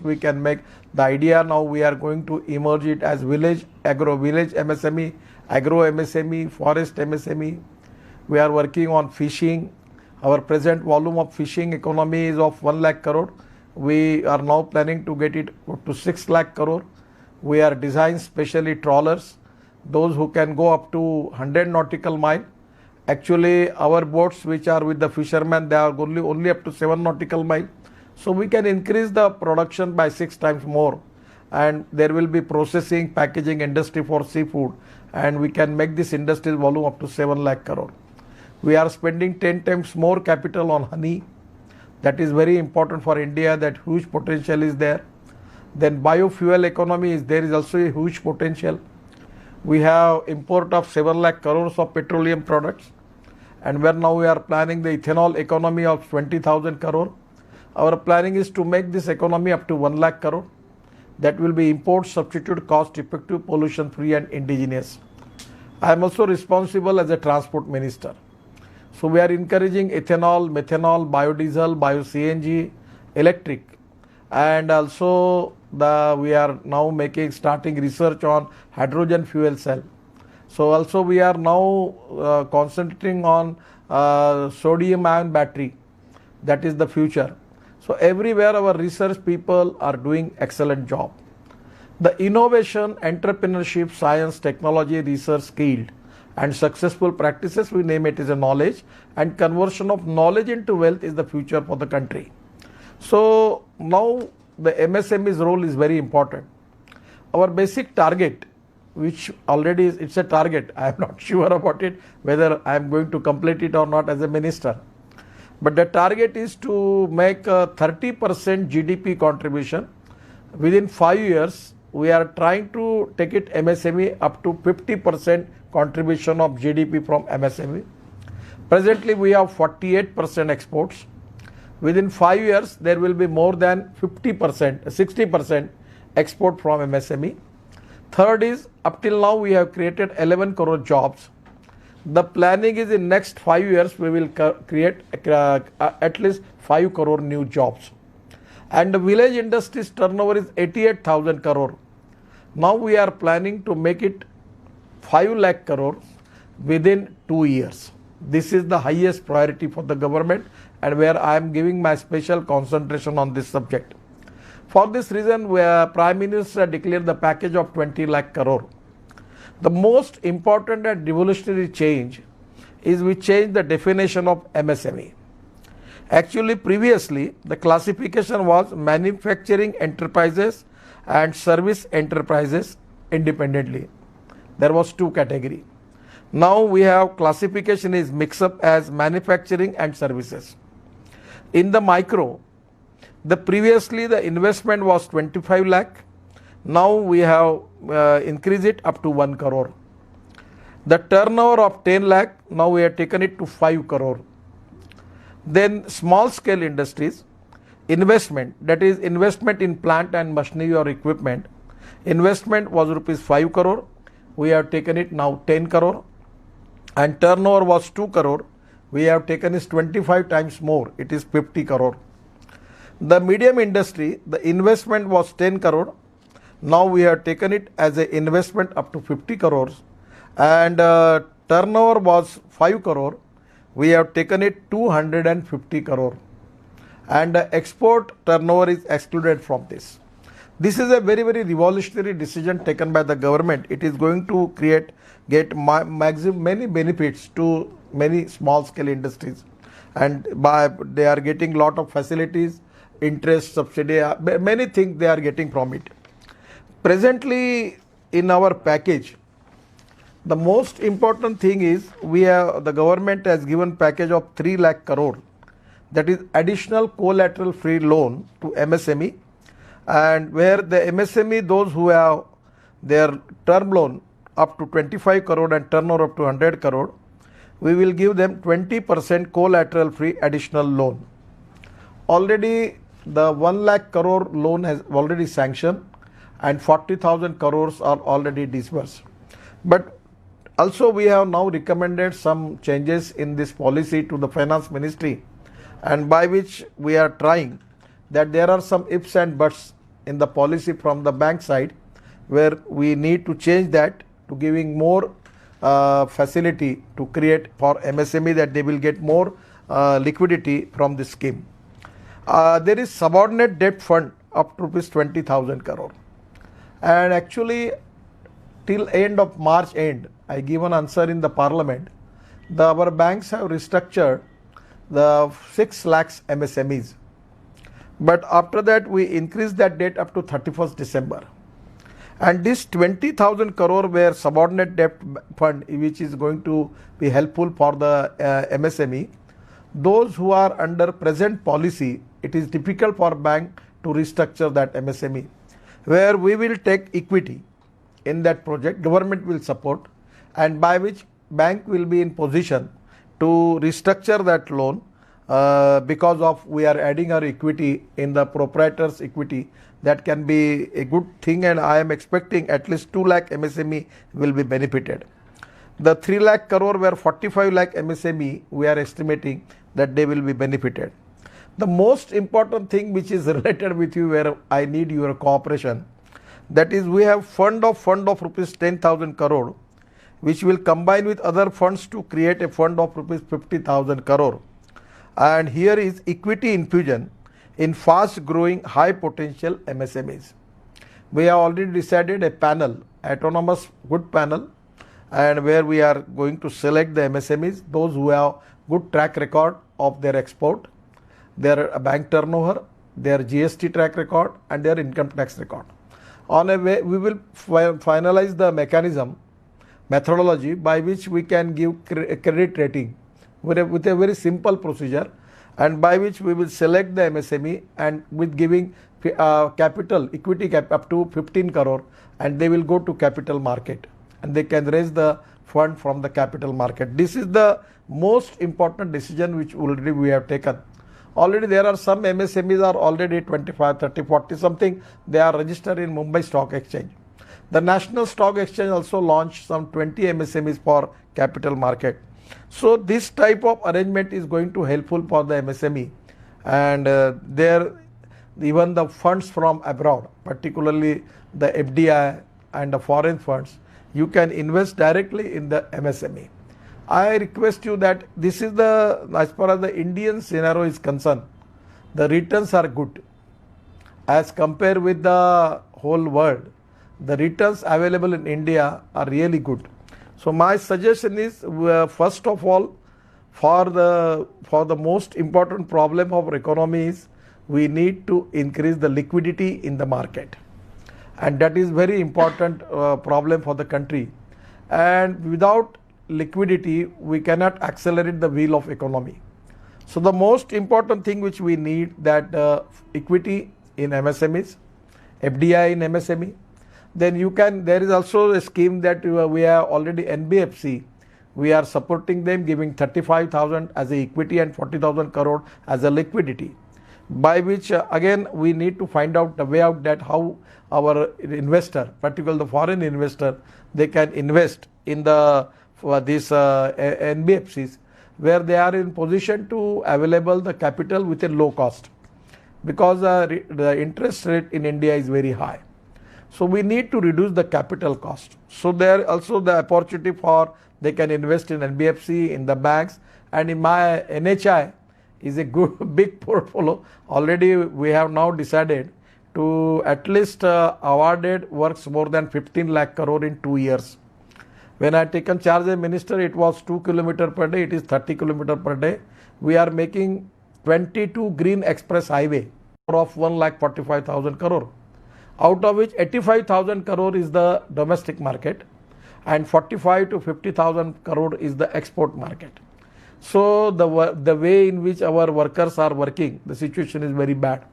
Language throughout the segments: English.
we can make. The idea now we are going to emerge it as village MSME, agro MSME, forest MSME. We are working on fishing. Our present volume of fishing economy is of 1 lakh crore. We are now planning to get it to 6 lakh crore. We are designing specially trawlers, those who can go up to 100 nautical mile. Actually, our boats which are with the fishermen, they are only up to 7 nautical mile. So we can increase the production by 6 times more, and there will be processing, packaging industry for seafood, and we can make this industry's volume up to 7 lakh crore. We are spending 10 times more capital on honey. That is very important for India, that huge potential is there. Then biofuel economy is there, is also a huge potential. We have import of 7 lakh crores of petroleum products, and where now we are planning the ethanol economy of 20,000 crore. Our planning is to make this economy up to 1 lakh crore. That will be import substitute, cost effective, pollution free and indigenous. I am also responsible as a transport minister. So we are encouraging ethanol, methanol, biodiesel, bio-CNG, electric, and also we are now starting research on hydrogen fuel cell. So also we are now concentrating on sodium ion battery. That is the future. So everywhere our research people are doing excellent job. The innovation, entrepreneurship, science, technology, research, skilled and successful practices, we name it as a knowledge, and conversion of knowledge into wealth is the future for the country. So now the MSME's role is very important. Our basic target, which already is, it's a target, I am not sure about it, whether I am going to complete it or not as a minister. But the target is to make a 30% GDP contribution. Within 5 years, we are trying to take it MSME up to 50% contribution of GDP from MSME. Presently, we have 48% exports. Within 5 years, there will be more than 50%, 60% export from MSME. Third is, up till now, we have created 11 crore jobs. The planning is in next 5 years, we will create at least 5 crore new jobs. And the village industry's turnover is 88,000 crore. Now we are planning to make it 5 lakh crore within 2 years. This is the highest priority for the government, and where I am giving my special concentration on this subject. For this reason, Prime Minister declared the package of 20 lakh crore. The most important and revolutionary change is we change the definition of MSME. Actually, previously, the classification was manufacturing enterprises and service enterprises independently. There was 2 categories. Now we have classification is mix up as manufacturing and services. In the micro, previously the investment was 25 lakh. Now we have increased it up to 1 crore. The turnover of 10 lakh, now we have taken it to 5 crore. Then small scale industries, investment, that is investment in plant and machinery or equipment. Investment was rupees 5 crore. We have taken it now 10 crore. And turnover was 2 crore. We have taken it 25 times more. It is 50 crore. The medium industry, the investment was 10 crore. Now we have taken it as an investment up to 50 crores. And turnover was 5 crore. We have taken it 250 crore. And export turnover is excluded from this. This is a very, very revolutionary decision taken by the government. It is going to get many benefits to many small scale industries, and they are getting lot of facilities, interest, subsidy, many things they are getting from it. Presently in our package, the most important thing is the government has given package of 3 lakh crore, that is additional collateral free loan to MSME, and where the MSME, those who have their term loan up to 25 crore and turnover up to 100 crore, we will give them 20% collateral free additional loan. Already the 1 lakh crore loan has already sanctioned and 40,000 crores are already disbursed. But also we have now recommended some changes in this policy to the finance ministry, and by which we are trying that there are some ifs and buts in the policy from the bank side, where we need to change that to giving more facility to create for MSME, that they will get more liquidity from this scheme. There is subordinate debt fund up to rupees 20,000 crore, and actually till end of March end, I give an answer in the parliament. Our banks have restructured the 6 lakhs MSMEs, but after that we increased that date up to 31st December. And this 20,000 crore where subordinate debt fund, which is going to be helpful for the MSME, those who are under present policy, it is difficult for bank to restructure that MSME, where we will take equity in that project, government will support, and by which bank will be in position to restructure that loan because of we are adding our equity in the proprietor's equity. That can be a good thing, and I am expecting at least 2 lakh MSME will be benefited. The 3 lakh crore where 45 lakh MSME, we are estimating that they will be benefited. The most important thing which is related with you, where I need your cooperation, that is we have fund of rupees 10,000 crore, which will combine with other funds to create a fund of rupees 50,000 crore. And here is equity infusion in fast growing high potential MSMEs. We have already decided a panel, autonomous good panel, and where we are going to select the MSMEs, those who have good track record of their export, their bank turnover, their GST track record, and their income tax record. On a way, we will finalize the methodology by which we can give credit rating with a very simple procedure, and by which we will select the MSME and with giving capital, equity cap up to 15 crore, and they will go to capital market and they can raise the fund from the capital market. This is the most important decision which already we have taken. Already there are some MSMEs are already 25, 30, 40 something, they are registered in Mumbai Stock Exchange. The National Stock Exchange also launched some 20 MSMEs for capital market. So this type of arrangement is going to helpful for the MSME, and there even the funds from abroad, particularly the FDI and the foreign funds, you can invest directly in the MSME. I request you that this is the, as far as the Indian scenario is concerned, the returns are good as compared with the whole world. The returns available in India are really good. So my suggestion is, first of all, for the most important problem of our economy is we need to increase the liquidity in the market, and that is very important problem for the country. And without liquidity, we cannot accelerate the wheel of economy. So the most important thing which we need, that equity in MSMEs, FDI in MSME. Then you can, there is also a scheme that we have already, NBFC, we are supporting them, giving 35,000 as a equity and 40,000 crore as a liquidity, by which again we need to find out the way out, that how our investor, particularly the foreign investor, they can invest in the these NBFCs, where they are in position to available the capital with a low cost, because the interest rate in India is very high. So we need to reduce the capital cost. So there also the opportunity for they can invest in NBFC, in the banks, and in my NHI is a good big portfolio. Already we have now decided to at least awarded works more than 15 lakh crore in 2 years. When I taken charge as minister, it was 2 km per day, it is 30 km per day. We are making 22 green express highway of 1,45,000 crore. Out of which 85,000 crore is the domestic market and 45 to 50,000 crore is the export market. So the way in which our workers are working, the situation is very bad.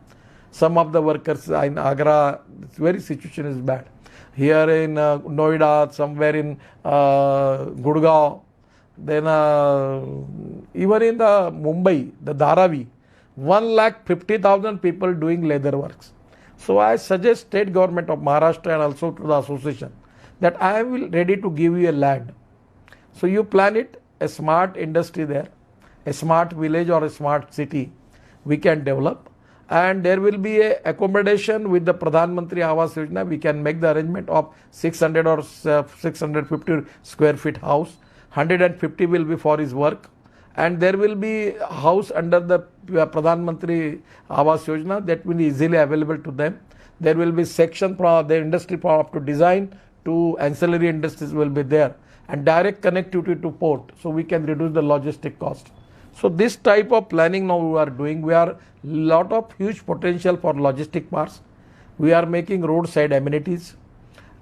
Some of the workers in Agra, very situation is bad. Here in Noida, somewhere in Gurgaon, then even in the Mumbai, the Dharavi, 1,50,000 people doing leather works. So I suggest state government of Maharashtra and also to the association that I will ready to give you a land. So you plan it, a smart industry there, a smart village or a smart city we can develop, and there will be a accommodation with the Pradhan Mantri Awas Yojana. We can make the arrangement of 600 or 650 square feet house. 150 will be for his work, and there will be a house under the Pradhan Mantri Awas Yojana that will be easily available to them. There will be section for the industry up to design to ancillary industries will be there, and direct connectivity to port, so we can reduce the logistic cost. So this type of planning now we are doing. We are lot of huge potential for logistic parts. We are making roadside amenities,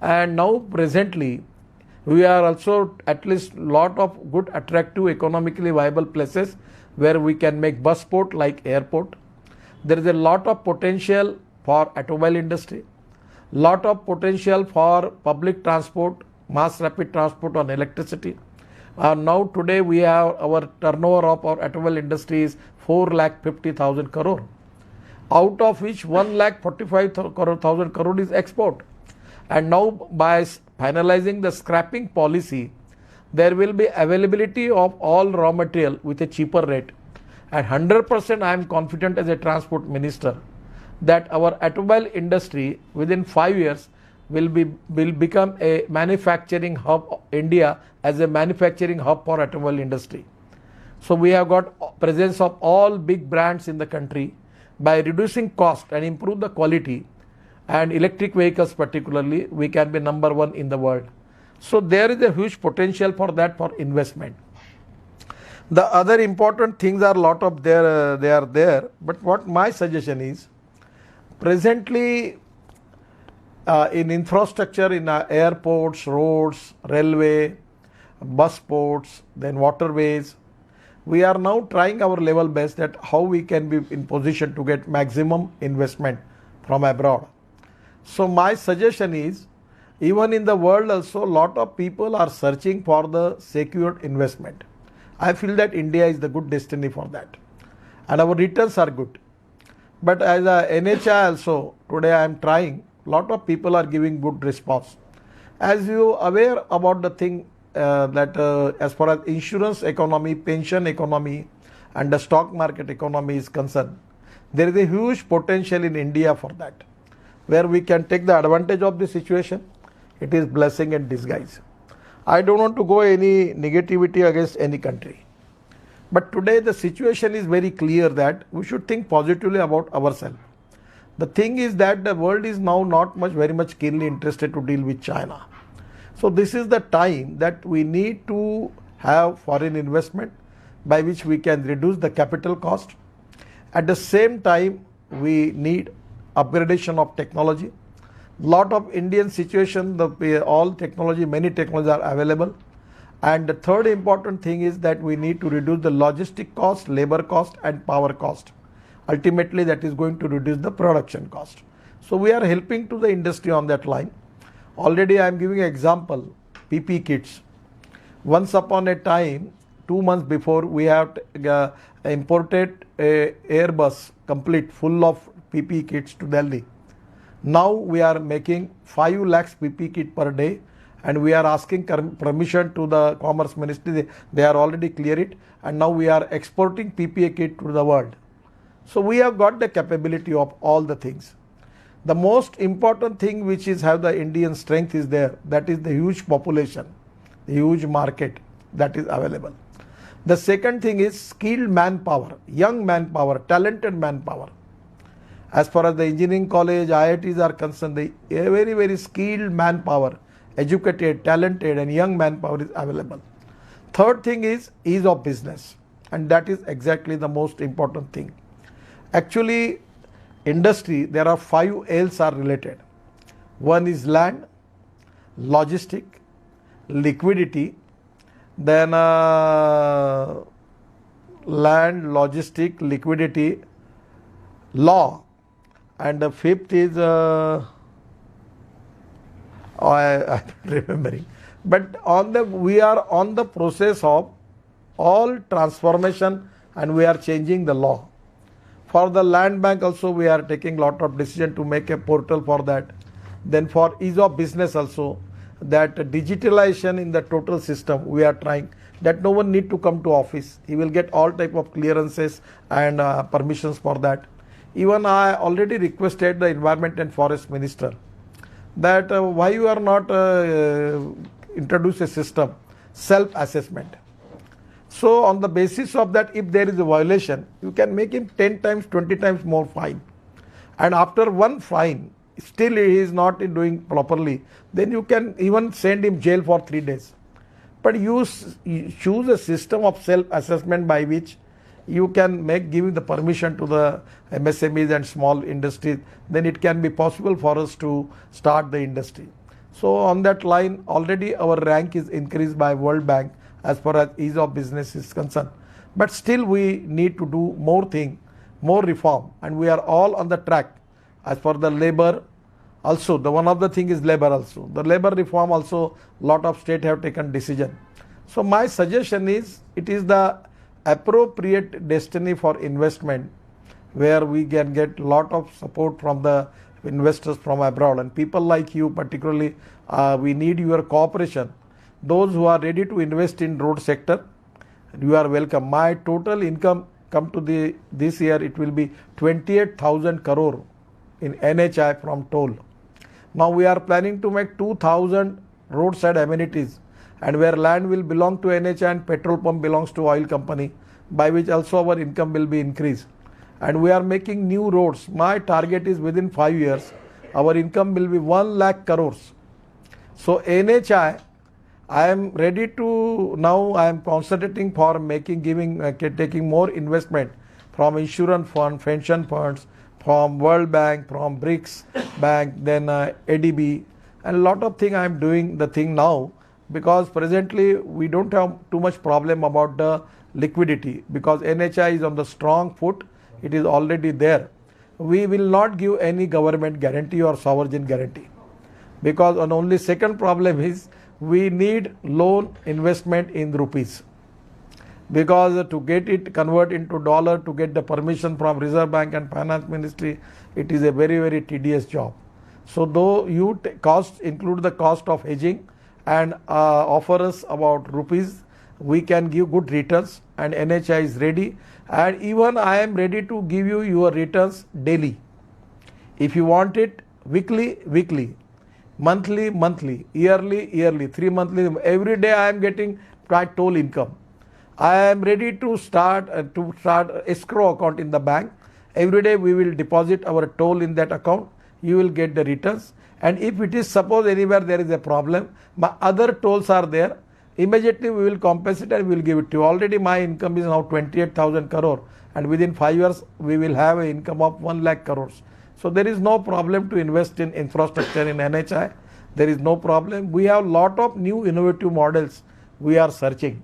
and now presently we are also at least lot of good attractive economically viable places where we can make bus port like airport. There is a lot of potential for automobile industry, lot of potential for public transport, mass rapid transport on electricity. Now today we have our turnover of our automobile industry is 4,50,000 crore, out of which 1,45,000 crore is export. And now by finalizing the scrapping policy, there will be availability of all raw material with a cheaper rate. And 100% I am confident as a transport minister that our automobile industry within 5 years will become a manufacturing hub. India as a manufacturing hub for automobile industry. So we have got presence of all big brands in the country. By reducing cost and improve the quality, and electric vehicles particularly, we can be number one in the world. So there is a huge potential for that, for investment. The other important things are lot of there, they are there. But what my suggestion is, presently in infrastructure, in airports, roads, railway, bus ports, then waterways, we are now trying our level best that how we can be in position to get maximum investment from abroad. So my suggestion is, even in the world also, lot of people are searching for the secured investment. I feel that India is the good destiny for that, and our returns are good. But as a NHI also, today I am trying, lot of people are giving good response. As you are aware about the thing that as far as insurance economy, pension economy and the stock market economy is concerned, there is a huge potential in India for that, where we can take the advantage of the situation. It is blessing in disguise. I don't want to go any negativity against any country. But today the situation is very clear that we should think positively about ourselves. The thing is that the world is now not very much keenly interested to deal with China. So this is the time that we need to have foreign investment by which we can reduce the capital cost. At the same time, we need upgradation of technology. Lot of Indian situation, all technology, many technologies are available. And the third important thing is that we need to reduce the logistic cost, labor cost and power cost. Ultimately, that is going to reduce the production cost. So we are helping to the industry on that line. Already I am giving an example, PP kits. Once upon a time, 2 months before, we have imported a Airbus complete full of PP kits to Delhi. Now we are making 5 lakhs PP kit per day, and we are asking permission to the Commerce Ministry. They are already clear it, and now we are exporting PPA kit to the world. So we have got the capability of all the things. The most important thing which is have the Indian strength is there, that is the huge population, the huge market that is available. The second thing is skilled manpower, young manpower, talented manpower. As far as the engineering college, IITs are concerned, the very skilled manpower, educated, talented and young manpower is available. Third thing is ease of business, and that is exactly the most important thing. Actually, industry, there are 5 L's are related. One is land, logistic, liquidity, then land, logistic, liquidity, law, and the fifth is I'm remembering. But we are on the process of all transformation, and we are changing the law. For the land bank also, we are taking lot of decision to make a portal for that. Then for ease of business also, that digitalization in the total system, we are trying that no one need to come to office. He will get all type of clearances and permissions for that. Even I already requested the Environment and Forest Minister that why you are not introduce a system, self-assessment. So on the basis of that, if there is a violation, you can make him 10 times, 20 times more fine. And after one fine, still he is not doing properly, then you can even send him jail for 3 days. But you choose a system of self-assessment by which you can give the permission to the MSMEs and small industries, then it can be possible for us to start the industry. So on that line, already our rank is increased by World Bank as far as ease of business is concerned. But still we need to do more thing, more reform, and we are all on the track. As for the labor, also the one of the thing is labor also. The labor reform also, lot of state have taken decision. So my suggestion is, it is the appropriate destiny for investment where we can get lot of support from the investors from abroad, and people like you particularly, we need your cooperation. Those who are ready to invest in road sector, you are welcome. My total income come to this year, it will be 28,000 crore in NHI from toll. Now we are planning to make 2,000 roadside amenities, and where land will belong to NHI and petrol pump belongs to oil company, by which also our income will be increased. And we are making new roads. My target is within 5 years, our income will be 1 lakh crores. So NHI, I am ready to, now I am concentrating for taking more investment from insurance fund, pension funds, from World Bank, from BRICS Bank, then ADB, and a lot of thing I am doing the thing now, because presently we don't have too much problem about the liquidity, because NHI is on the strong foot, it is already there. We will not give any government guarantee or sovereign guarantee, because on only second problem is we need loan investment in rupees, because to get it convert into dollar, to get the permission from Reserve Bank and Finance Ministry, it is a very, very tedious job. So though you cost include the cost of hedging and offer us about rupees, we can give good returns, and NHI is ready, and even I am ready to give you your returns daily. If you want it weekly, monthly, yearly, 3 monthly, every day I am getting toll income. I am ready to start escrow account in the bank. Every day we will deposit our toll in that account. You will get the returns. And if it is suppose anywhere there is a problem, my other tolls are there, immediately we will compensate and we will give it to you. Already my income is now 28,000 crore, and within 5 years we will have an income of 1 lakh crores. So there is no problem to invest in infrastructure in NHI. There is no problem. We have lot of new innovative models we are searching.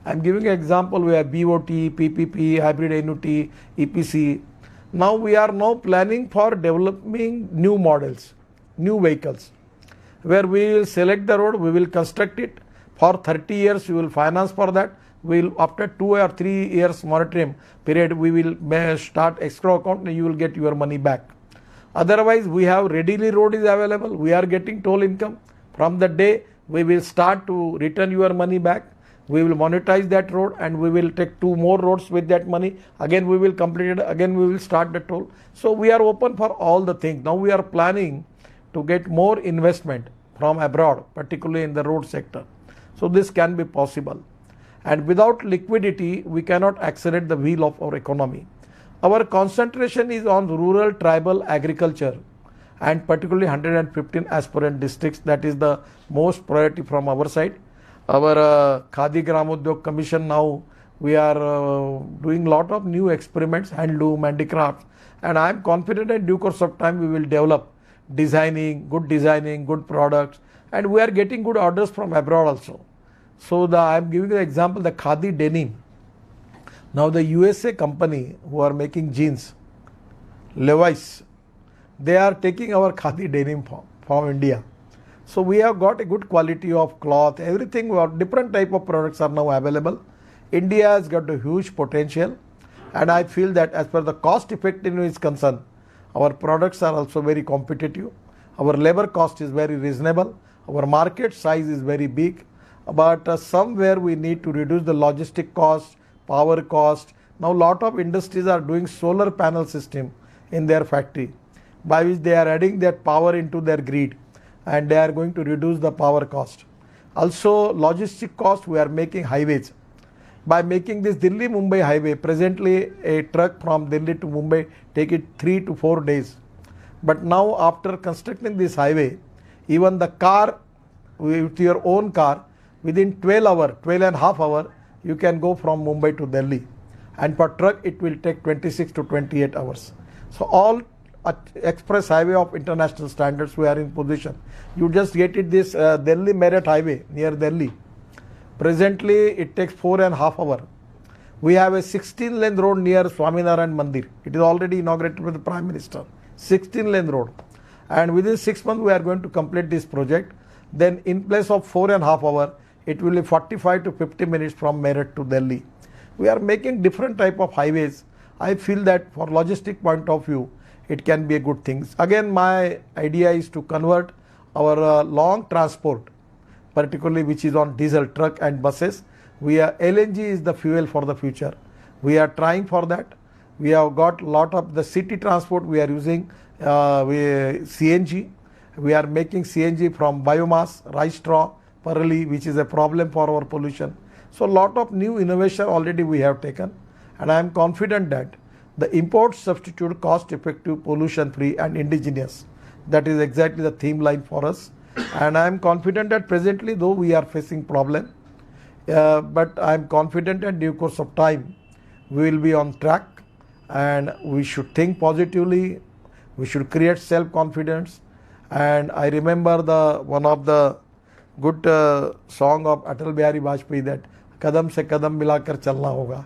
I am giving an example. We have BOT, PPP, hybrid annuity, EPC. Now we are planning for developing new models, new vehicles, where we will select the road, we will construct it. For 30 years we will finance for that. We will, after 2 or 3 years moratorium period, we will start escrow account and you will get your money back. Otherwise, we have readily road is available. We are getting toll income. From the day we will start to return your money back. We will monetize that road and we will take 2 more roads with that money. Again we will complete it. Again we will start the toll. So we are open for all the things. Now we are planning to get more investment from abroad, particularly in the road sector. So this can be possible. And without liquidity, we cannot accelerate the wheel of our economy. Our concentration is on rural, tribal, agriculture, and particularly 115 aspirant districts. That is the most priority from our side. Our Khadi Gramodyog Commission, now we are doing lot of new experiments, handloom, handicrafts, and I am confident in due course of time we will develop designing, good products, and we are getting good orders from abroad also. So I am giving the example, the Khadi denim. Now the USA company who are making jeans, Levi's, they are taking our Khadi denim from India. So we have got a good quality of cloth, everything, different type of products are now available. India has got a huge potential, and I feel that as per the cost effectiveness is concerned, our products are also very competitive. Our labor cost is very reasonable. Our market size is very big, but somewhere we need to reduce the logistic cost, power cost. Now lot of industries are doing solar panel system. in their factory, by which they are adding that power into their grid and they are going to reduce the power cost. Also, logistic cost, we are making highways. By making this Delhi-Mumbai highway, presently a truck from Delhi to Mumbai take it 3 to 4 days. But now after constructing this highway, even the car, with your own car, within 12 and a half hour, you can go from Mumbai to Delhi. And for truck, it will take 26 to 28 hours. So all express highway of international standards, we are in position. You just get it, this Delhi Meerut highway near Delhi. Presently, it takes 4.5 hours. We have a 16-lane road near Swaminarayan Mandir. It is already inaugurated by the Prime Minister. 16-lane road. And within 6 months, we are going to complete this project. Then in place of 4.5 hours, it will be 45 to 50 minutes from Meerut to Delhi. We are making different type of highways. I feel that for logistic point of view, it can be a good thing. Again, my idea is to convert our long transport, particularly which is on diesel truck and buses. LNG is the fuel for the future. We are trying for that. We have got lot of the city transport. We are using CNG. We are making CNG from biomass, rice straw, parali, which is a problem for our pollution. So lot of new innovation already we have taken, and I am confident that the import substitute cost effective, pollution free and indigenous. That is exactly the theme line for us. And I am confident that presently, though we are facing problem, but I am confident that due course of time, we will be on track, and we should think positively. We should create self-confidence. And I remember one of the good song of Atal Bihari Vajpayee, that कदम से कदम मिलाकर चलना होगा,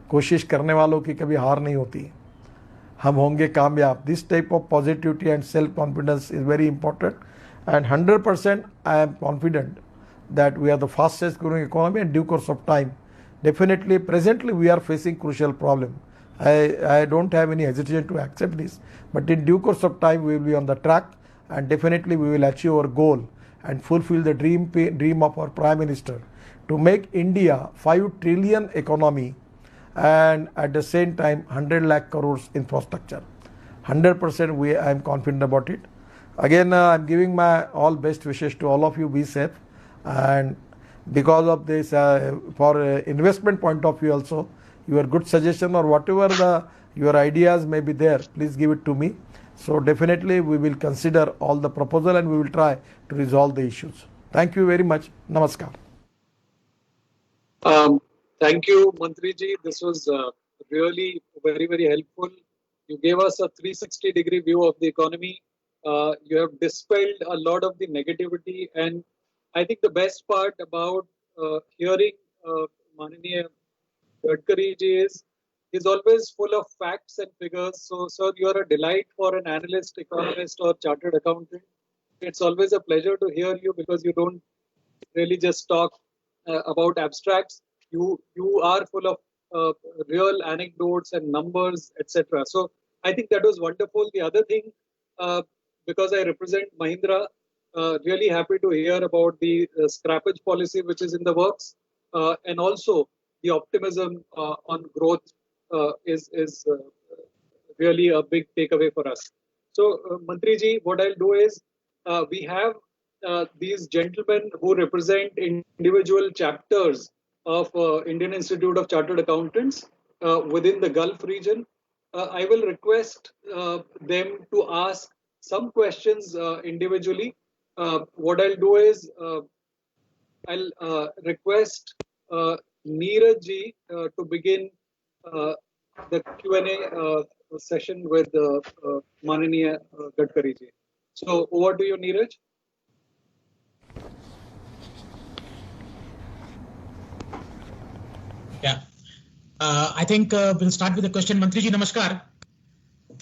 कोशिश करने वालों की कभी हार नहीं होती, हम होंगे कामयाब. This type of positivity and self-confidence is very important, and 100% I am confident that we are the fastest growing economy in due course of time. Definitely, presently we are facing crucial problem. I don't have any hesitation to accept this, but in due course of time we will be on the track, and definitely we will achieve our goal and fulfill the dream of our Prime Minister to make India 5 trillion economy, and at the same time 100 lakh crores infrastructure. 100% I am confident about it. Again, I am giving my all best wishes to all of you. Be safe, and because of this, for investment point of view also, your good suggestion or whatever your ideas may be there, please give it to me. So definitely we will consider all the proposal and we will try to resolve the issues. Thank you very much. Namaskar. Thank you, Mantri ji. This was really very, very helpful. You gave us a 360-degree view of the economy. You have dispelled a lot of the negativity, and I think the best part about hearing Mananiya Gadkari ji is always full of facts and figures. So, sir, you are a delight for an analyst, economist, or chartered accountant. It's always a pleasure to hear you, because you don't really just talk about abstracts. You are full of real anecdotes and numbers, etc. So I think that was wonderful. The other thing, because I represent Mahindra, really happy to hear about the scrappage policy which is in the works, and also the optimism on growth is really a big takeaway for us. So, Mantri ji, what I'll do is, we have these gentlemen who represent individual chapters of Indian Institute of Chartered Accountants within the Gulf region. I will request them to ask some questions individually. What I'll do is, I'll request Neeraj ji to begin the Q&A session with Mananiya Gadkari ji. So over to you, Neeraj. Yeah, I think we'll start with the question. Mantri ji, namaskar.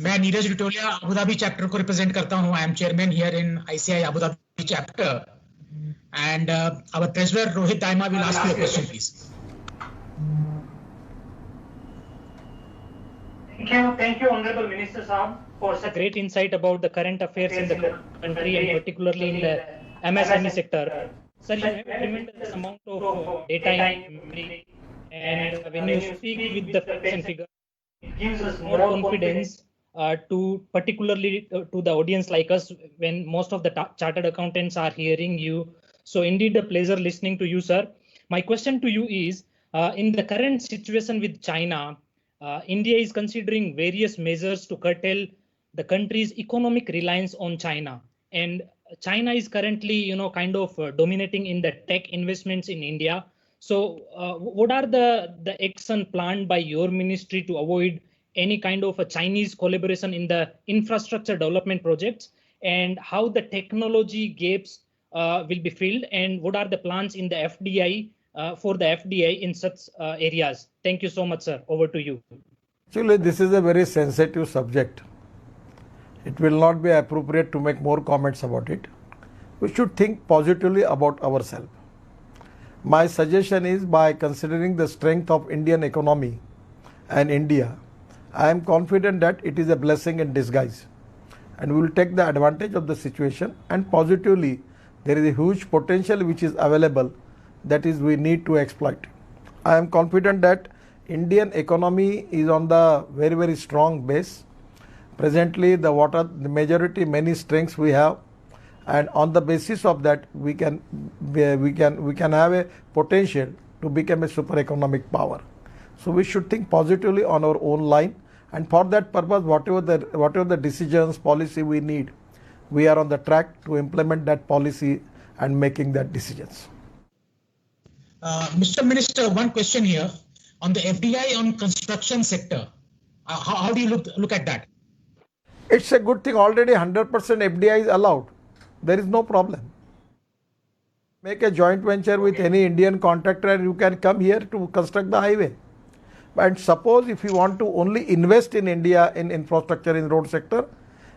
मैं Neeraj Ritolia Abu Dhabi chapter को represent करता हूं. I am chairman here in ICI Abu Dhabi chapter, and our treasurer Rohit Daima will ask you a question, please. Thank you, Honorable Minister Saab, for such great insight about the current affairs in the country and particularly in the MSME sector. Sir, you have a tremendous amount of data in memory, and when you speak with the facts and figures, it gives us more confidence to particularly to the audience like us, when most of the chartered accountants are hearing you. So indeed a pleasure listening to you, sir. My question to you is, in the current situation with China, India is considering various measures to curtail the country's economic reliance on China. And China is currently, kind of dominating in the tech investments in India. So what are the action planned by your ministry to avoid any kind of a Chinese collaboration in the infrastructure development projects, and how the technology gaps will be filled, and what are the plans in the FDI for the FDI in such areas? Thank you so much, sir. Over to you. Actually, this is a very sensitive subject. It will not be appropriate to make more comments about it. We should think positively about ourselves. My suggestion is, by considering the strength of Indian economy and India, I am confident that it is a blessing in disguise, and we will take the advantage of the situation, and positively there is a huge potential which is available, that is we need to exploit. I am confident that Indian economy is on the very, very strong base. Presently the majority many strengths we have, and on the basis of that we can have a potential to become a super economic power. So we should think positively on our own line, and for that purpose whatever the decisions, policy we need, we are on the track to implement that policy and making that decisions. Mr. Minister, one question here on the FDI on construction sector. How do you look at that? It's a good thing. Already 100% FDI is allowed. There is no problem. Make a joint venture with any Indian contractor and you can come here to construct the highway. And suppose if you want to only invest in India in infrastructure in road sector,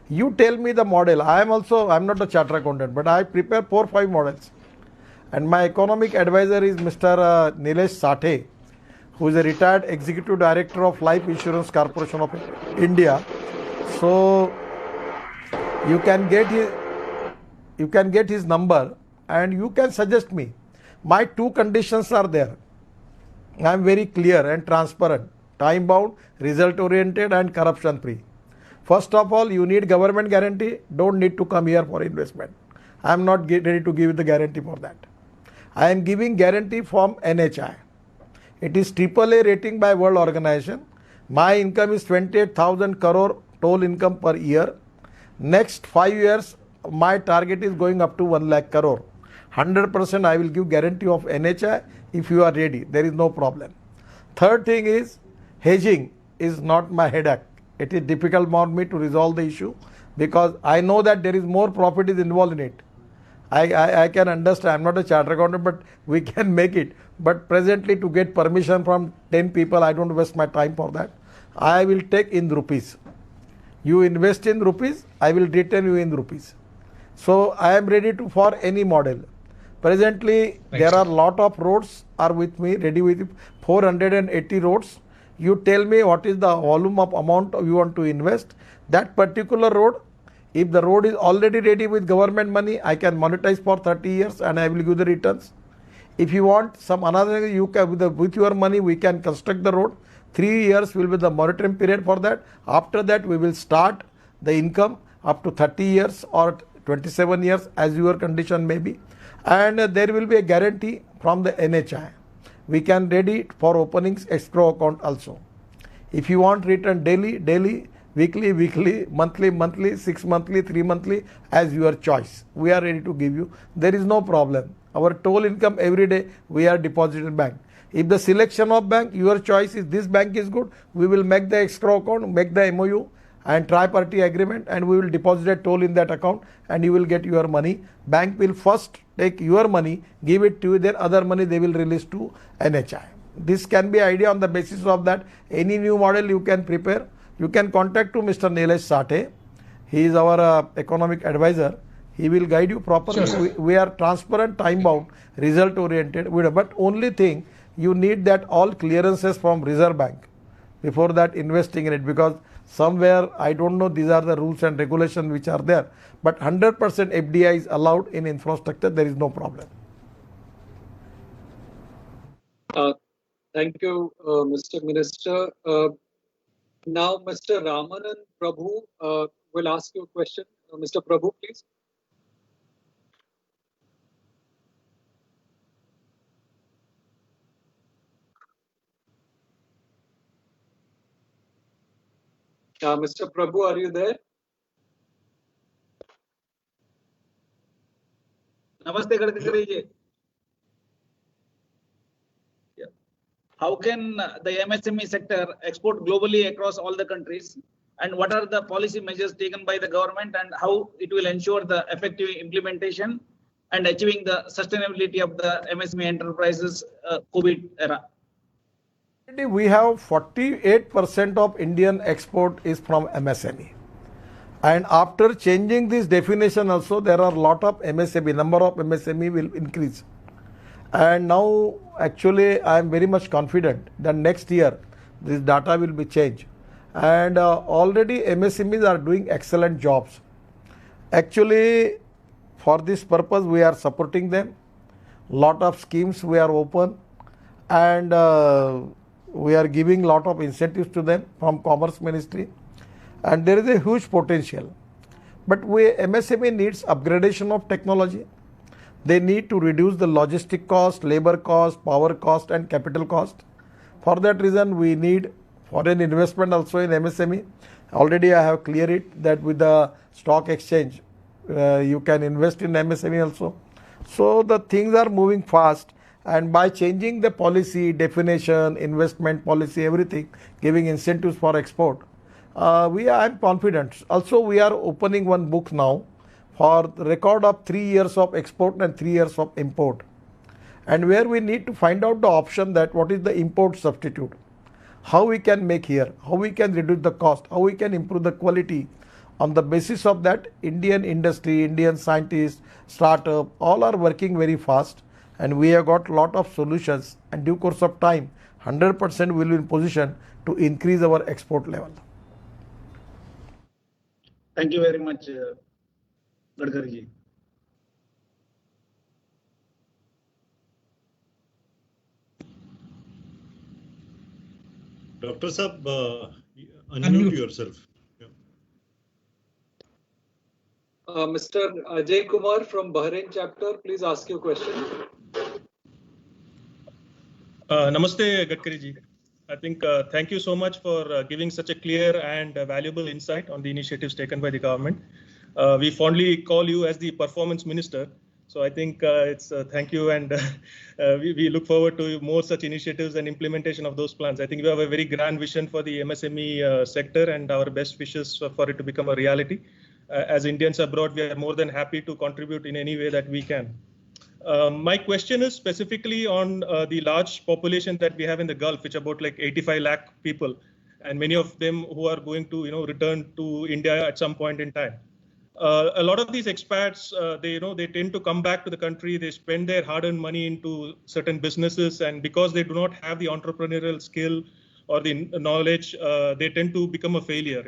you tell me the model. I'm not a chartered accountant, but I prepare 4 or 5 models. And my economic advisor is Mr. Nilesh Sathe, who is a retired executive director of Life Insurance Corporation of India. So you can get his number and you can suggest me. My 2 conditions are there. I am very clear and transparent, time bound, result oriented and corruption free. First of all, you need government guarantee. Don't need to come here for investment. I am not ready to give the guarantee for that. I am giving guarantee from NHI. It is AAA rating by World Organization. My income is 28,000 crore total income per year. Next 5 years, my target is going up to 1 lakh crore. 100% I will give guarantee of NHI if you are ready. There is no problem. Third thing is, hedging is not my headache. It is difficult for me to resolve the issue because I know that there is more profit is involved in it. I can understand. I am not a chartered accountant, but we can make it. But presently to get permission from 10 people, I don't waste my time for that. I will take in rupees. You invest in rupees, I will return you in rupees. So I am ready for any model. Presently, there are lot of roads are with me, ready with 480 roads. You tell me what is the volume of amount you want to invest. That particular road, if the road is already ready with government money, I can monetize for 30 years and I will give the returns. If you want some another, you can with your money we can construct the road. 3 years will be the moratorium period for that. After that, we will start the income up to 30 years or 27 years as your condition may be. And there will be a guarantee from the NHI. We can ready for openings escrow account also. If you want return daily, weekly, monthly, 6 monthly, 3 monthly, as your choice. We are ready to give you. There is no problem. Our total income every day we are deposited in bank. If the selection of bank, your choice is this bank is good, we will make the escrow account, make the MOU and tri-party agreement, and we will deposit a toll in that account and you will get your money. Bank will first take your money, give it to you, then other money they will release to NHI. This can be idea. On the basis of that, any new model you can prepare. You can contact to Mr. Nilesh Sathe. He is our economic advisor. He will guide you properly. Sure. We are transparent, time bound, result oriented. But only thing, you need that all clearances from Reserve Bank before that investing in it, because somewhere I don't know, these are the rules and regulations which are there, but 100% FDI is allowed in infrastructure. There is no problem. Thank you, Mr. Minister. Now, Mr. Ramanan Prabhu will ask you a question. Mr. Prabhu, please. Mr. Prabhu, are you there? Namaste, Gadkari ji. How can the MSME sector export globally across all the countries? And what are the policy measures taken by the government and how it will ensure the effective implementation and achieving the sustainability of the MSME enterprises COVID era? We have 48% of Indian export is from MSME. And after changing this definition also, there are a lot of MSME, number of MSME will increase. And now actually I am very much confident that next year this data will be changed. And already MSMEs are doing excellent jobs. Actually, for this purpose we are supporting them. Lot of schemes we are open, and we are giving lot of incentives to them from Commerce Ministry, and there is a huge potential. But MSME needs upgradation of technology. They need to reduce the logistic cost, labor cost, power cost and capital cost. For that reason we need foreign investment also in MSME. Already I have cleared it that with the stock exchange you can invest in MSME also. So the things are moving fast, and by changing the policy, definition, investment policy, everything, giving incentives for export, I am confident. Also we are opening one book now for the record of 3 years of export and 3 years of import, and where we need to find out the option that what is the import substitute, how we can make here, how we can reduce the cost, how we can improve the quality. On the basis of that, Indian industry, Indian scientists, startup, all are working very fast, and we have got lot of solutions, and due course of time 100% will be in position to increase our export level. Thank you very much, Gadkari ji. Dr. Saab, unmute yourself. Mr. Ajay Kumar from Bahrain chapter, please ask your question. Namaste, Gadkari ji. I think thank you so much for giving such a clear and valuable insight on the initiatives taken by the government. We fondly call you as the performance minister. So I think it's thank you, and we look forward to more such initiatives and implementation of those plans. I think we have a very grand vision for the MSME sector, and our best wishes for it to become a reality. As Indians abroad, we are more than happy to contribute in any way that we can. My question is specifically on the large population that we have in the Gulf, which are about like 85 lakh people, and many of them who are going to return to India at some point in time. A lot of these expats, they tend to come back to the country. They spend their hard-earned money into certain businesses, and because they do not have the entrepreneurial skill or the knowledge, they tend to become a failure.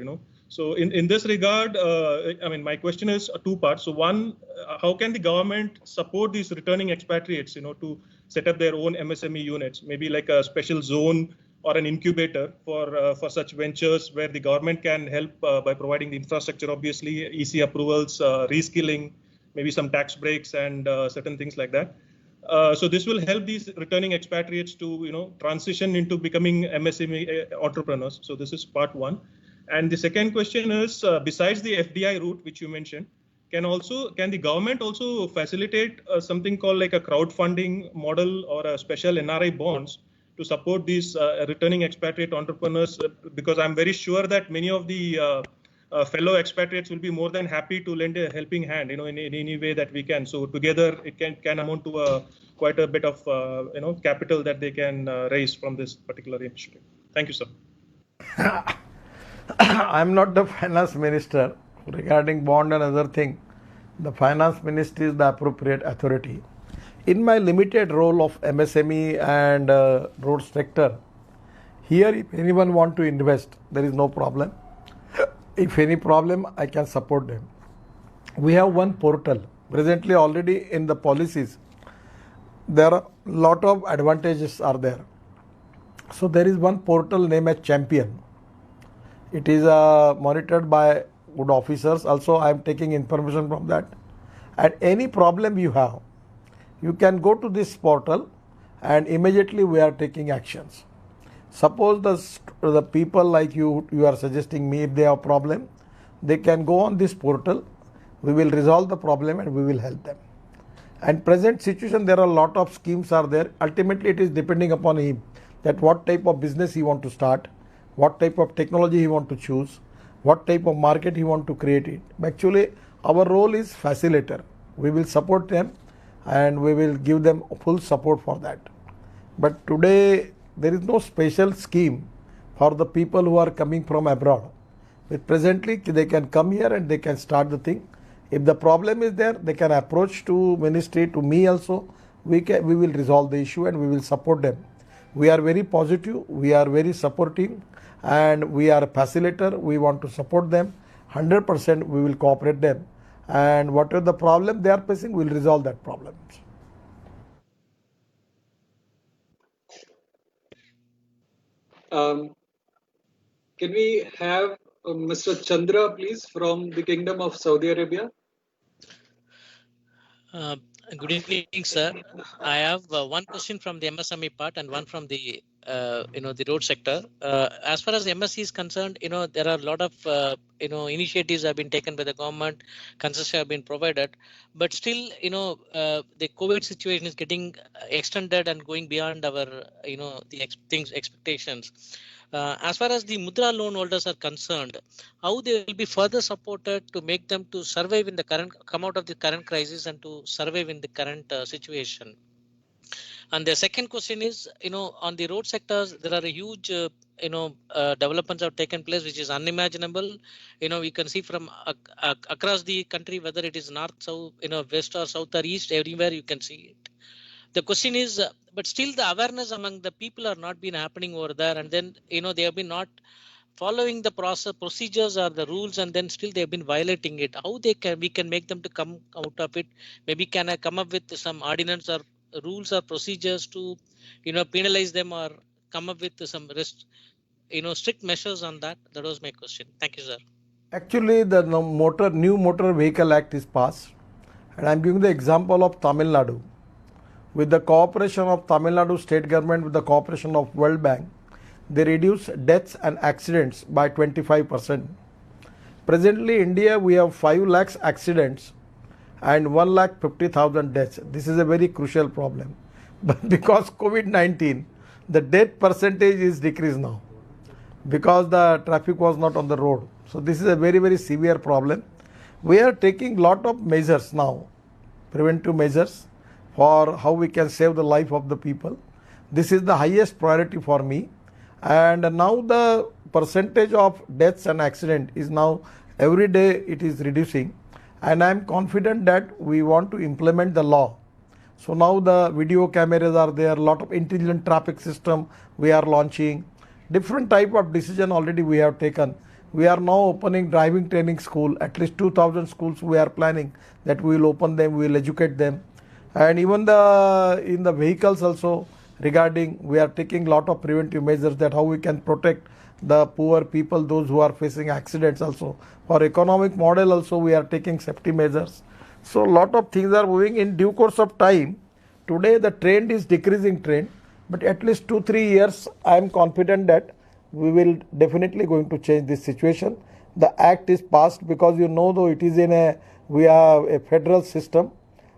So in this regard, I mean, my question is two parts. So one, how can the government support these returning expatriates, to set up their own MSME units, maybe like a special zone or an incubator for such ventures, where the government can help by providing the infrastructure, obviously, EC approvals, reskilling, maybe some tax breaks and certain things like that. So this will help these returning expatriates to transition into becoming MSME entrepreneurs. So this is part one. And the second question is, besides the FDI route, which you mentioned, can the government also facilitate something called like a crowdfunding model or a special NRI bonds to support these returning expatriate entrepreneurs? Because I'm very sure that many of the fellow expatriates will be more than happy to lend a helping hand, in any way that we can. So together it can amount to quite a bit of capital that they can raise from this particular initiative. Thank you, sir. I'm not the finance minister. Regarding bond and other thing, the finance ministry is the appropriate authority. In my limited role of MSME and road sector, here if anyone want to invest, there is no problem. If any problem, I can support them. We have one portal. Presently already in the policies, there are a lot of advantages are there. So there is one portal named as Champion. It is monitored by good officers. Also, I am taking information from that. And any problem you have, you can go to this portal and immediately we are taking actions. Suppose the people like you are suggesting me, if they have problem, they can go on this portal. We will resolve the problem and we will help them. And present situation, there are a lot of schemes are there. Ultimately, it is depending upon him that what type of business he want to start, what type of technology he want to choose, what type of market he want to create it. Actually, our role is facilitator. We will support them and we will give them full support for that. But today, there is no special scheme for the people who are coming from abroad. But presently, they can come here and they can start the thing. If the problem is there, they can approach to ministry, to me also. We will resolve the issue and we will support them. We are very positive, we are very supporting, and we are a facilitator. We want to support them 100%. We will cooperate them, and whatever the problem they are facing, we will resolve that problem. Can we have Mr. Chandra, please, from the Kingdom of Saudi Arabia? Good evening, sir. I have one question from the MSME part and one from the the road sector. As far as MSE is concerned, there are a lot of initiatives have been taken by the government, concessions have been provided, but still the COVID situation is getting extended and going beyond our expectations. As far as the Mudra loan holders are concerned, how they will be further supported to make them to survive in the come out of the current crisis and to survive in the current situation. And the second question is, on the road sectors, there are a huge, developments have taken place, which is unimaginable. We can see from across the country, whether it is north, south, west or south or east, everywhere you can see it. The question is, but still the awareness among the people are not been happening over there. And then, they have been not following the procedures or the rules, and then still they have been violating it. How we can make them to come out of it? Maybe can I come up with some ordinance or rules or procedures to, penalize them or come up with some strict measures on that? That was my question. Thank you, sir. Actually, the new Motor Vehicle Act is passed, and I am giving the example of Tamil Nadu. With the cooperation of Tamil Nadu state government, with the cooperation of World Bank, they reduce deaths and accidents by 25%. Presently, India, we have 5 lakhs accidents and 1,50,000 deaths. This is a very crucial problem. But because COVID-19, the death percentage is decreased now because the traffic was not on the road. So this is a very, very severe problem. We are taking lot of measures now, preventive measures, for how we can save the life of the people. This is the highest priority for me. And now the percentage of deaths and accident is now every day it is reducing. And I am confident that we want to implement the law. So now the video cameras are there, lot of intelligent traffic system we are launching. Different type of decision already we have taken. We are now opening driving training school. At least 2,000 schools we are planning that we will open them, we will educate them. And even in the vehicles also, regarding, we are taking lot of preventive measures that how we can protect the poor people, those who are facing accidents also. For economic model also, we are taking safety measures. So lot of things are moving in due course of time. Today the trend is decreasing trend, but at least 2-3 years I am confident that we will definitely going to change this situation. The act is passed because though it is we have a federal system.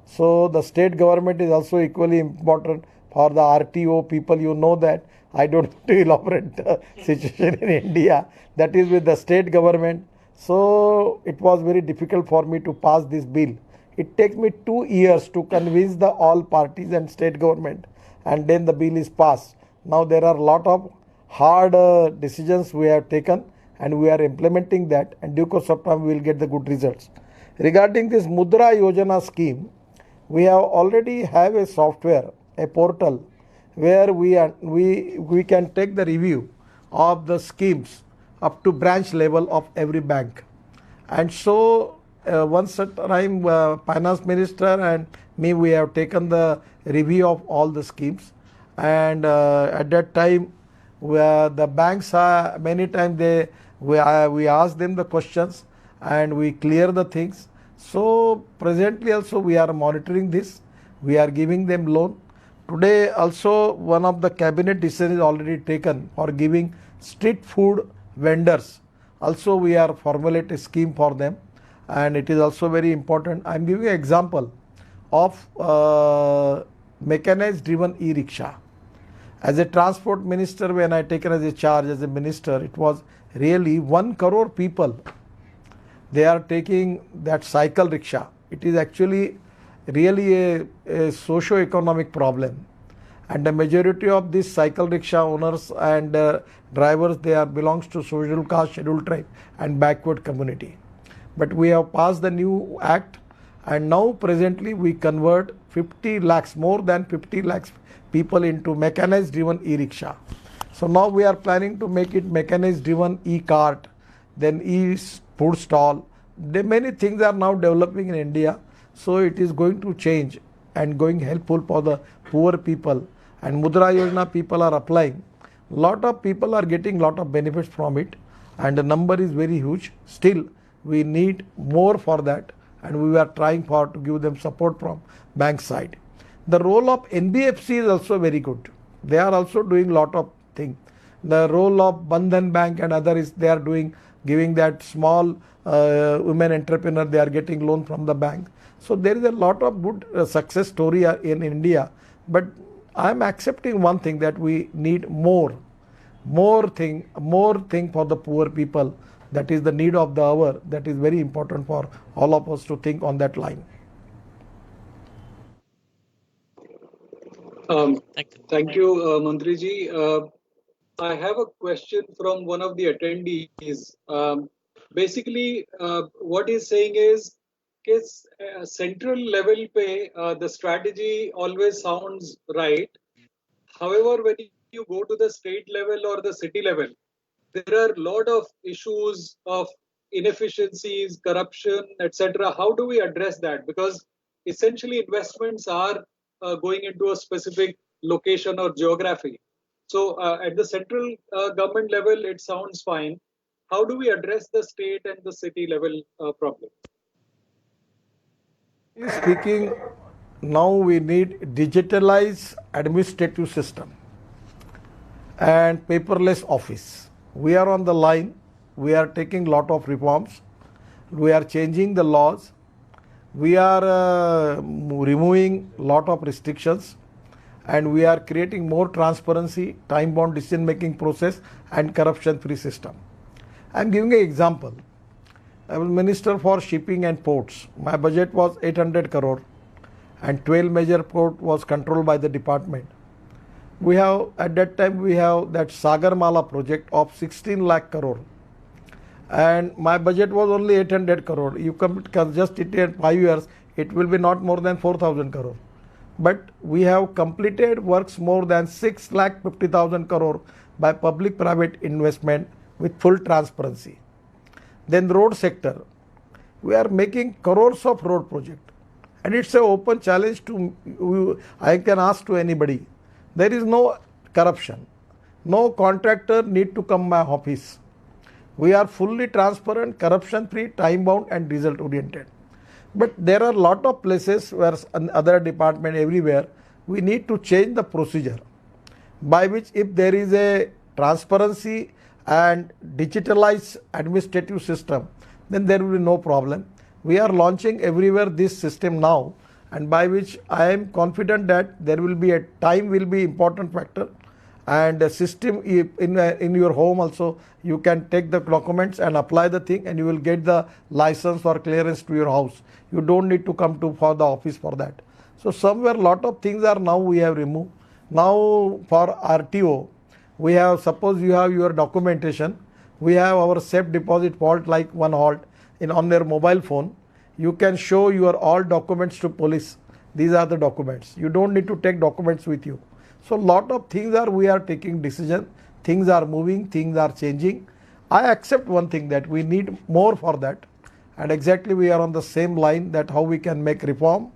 So the state government is also equally important for the RTO people. That I don't want to elaborate the situation in India. That is with the state government. So it was very difficult for me to pass this bill. It takes me 2 years to convince the all parties and state government, and then the bill is passed. Now there are a lot of hard decisions we have taken, and we are implementing that, and due course of time we will get the good results. Regarding this Mudra Yojana scheme, we already have a software, a portal, where we can take the review of the schemes up to branch level of every bank. And so once at a time, finance minister and me, we have taken the review of all the schemes. And at that time, the banks are many times We ask them the questions and we clear the things. So presently also we are monitoring this. We are giving them loan. Today also one of the cabinet decisions is already taken for giving street food vendors. Also we are formulate a scheme for them, and it is also very important. I am giving an example of mechanized driven e-rickshaw. As a transport minister, when I taken as a charge as a minister, it was really 1 crore people. They are taking that cycle rickshaw. It is actually really a socio-economic problem, and the majority of these cycle rickshaw owners and drivers, they are belongs to scheduled caste, scheduled tribe and backward community. But we have passed the new act, and now presently we convert 50 lakhs, more than 50 lakhs people into mechanized driven e-rickshaw. So now we are planning to make it mechanized driven e-cart, then e-food stall. Many things are now developing in India. So it is going to change and going helpful for the poor people. And Mudra Yojana people are applying. Lot of people are getting lot of benefits from it, and the number is very huge. Still we need more for that, and we are trying for to give them support from bank side. The role of NBFC is also very good. They are also doing lot of things. The role of Bandhan Bank and other is they are doing, giving that small women entrepreneur, they are getting loan from the bank. So there is a lot of good success story in India. But I am accepting one thing, that we need more thing for the poor people. That is the need of the hour. That is very important for all of us to think on that line. Thank you, Mantriji. I have a question from one of the attendees. Basically, what he's saying is, central level pe, the strategy always sounds right. However, when you go to the state level or the city level, there are a lot of issues of inefficiencies, corruption, etc. How do we address that? Because essentially investments are going into a specific location or geography. So at the central government level, it sounds fine. How do we address the state and the city level problem? Speaking, now we need digitalized administrative system and paperless office. We are on the line. We are taking lot of reforms. We are changing the laws. We are removing lot of restrictions, and we are creating more transparency, time-bound decision-making process and corruption-free system. I am giving an example. I was Minister for Shipping and Ports. My budget was 800 crore and 12 major port was controlled by the department. We have, at that time, we have that Sagarmala project of 16 lakh crore. And my budget was only 800 crore. You can just it in 5 years, it will be not more than 4,000 crore. But we have completed works more than 6,50,000 crore by public-private investment with full transparency. Then road sector, we are making crores of road project, and it's an open challenge to, I can ask to anybody. There is no corruption. No contractor need to come my office. We are fully transparent, corruption-free, time-bound and result-oriented. But there are a lot of places where other department everywhere, we need to change the procedure by which if there is a transparency and digitalized administrative system, then there will be no problem. We are launching everywhere this system now, and by which I am confident that there will be a time will be important factor, and a system in your home also you can take the documents and apply the thing, and you will get the license or clearance to your house. You don't need to come to for the office for that. So somewhere lot of things are now we have removed. Now for RTO, we have, suppose you have your documentation, we have our safe deposit vault like one vault on your mobile phone. You can show your all documents to police. These are the documents. You don't need to take documents with you. So lot of things are, we are taking decision. Things are moving, things are changing. I accept one thing, that we need more for that. And exactly we are on the same line, that how we can make reform,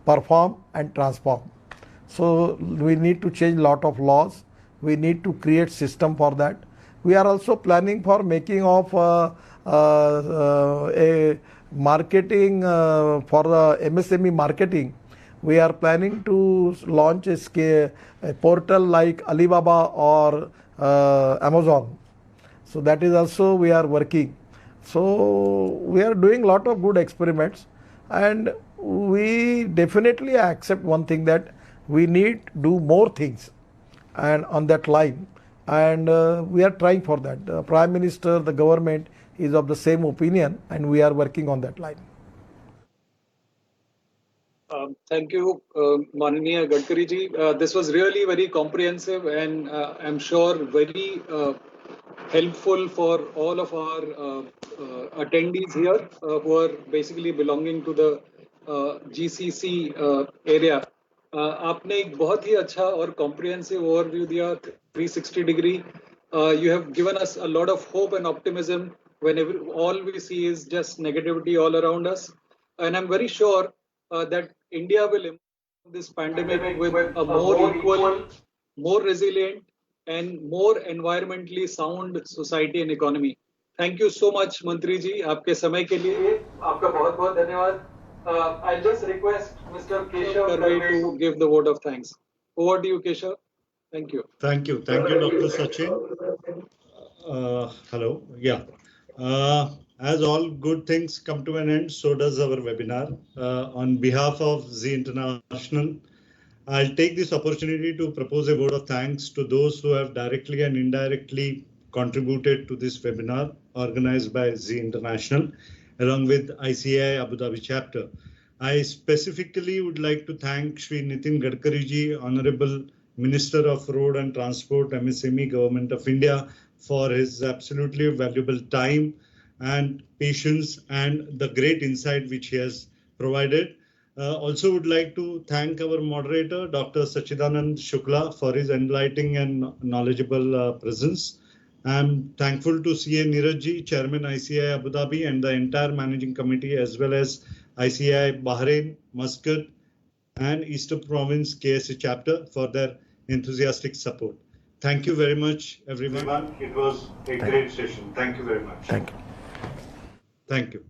perform and transform. So we need to change lot of laws. We need to create system for that. We are also planning for making of a marketing for the MSME marketing. We are planning to launch a portal like Alibaba or Amazon. So that is also we are working. So we are doing a lot of good experiments, and we definitely accept one thing, that we need to do more things and on that line, and we are trying for that. The Prime Minister, the government is of the same opinion, and we are working on that line. Thank you, Mananiya Gadkari ji. This was really very comprehensive, and I'm sure very helpful for all of our attendees here who are basically belonging to the GCC area. आपने एक बहुत ही अच्छा और comprehensive overview दिया, 360 degree. You have given us a lot of hope and optimism when all we see is just negativity all around us. And I'm very sure that India will emerge from this pandemic with a more equal, more resilient, and more environmentally sound society and economy. Thank you so much, Mantri ji. आपके समय के लिए आपका बहुत-बहुत धन्यवाद. I'll just request Mr. Keshav Karve to give the vote of thanks. Over to you, Keshav. Thank you. Thank you, Dr. Sachin. Hello. Yeah. As all good things come to an end, so does our webinar. On behalf of Zee International, I'll take this opportunity to propose a vote of thanks to those who have directly and indirectly contributed to this webinar organized by Zee International, along with ICAI Abu Dhabi chapter. I specifically would like to thank Shri Nitin Gadkari ji, Honorable Minister of Road and Transport, MSME, Government of India, for his absolutely valuable time and patience and the great insight which he has provided. Also would like to thank our moderator, Dr. Sachidanand Shukla, for his enlightening and knowledgeable presence. I'm thankful to CA Neeraj ji, Chairman ICAI Abu Dhabi, and the entire managing committee, as well as ICAI Bahrain, Muscat, and Eastern Province KSA chapter for their enthusiastic support. Thank you very much, everyone. It was a great session. Thank you very much. Thank you. Thank you.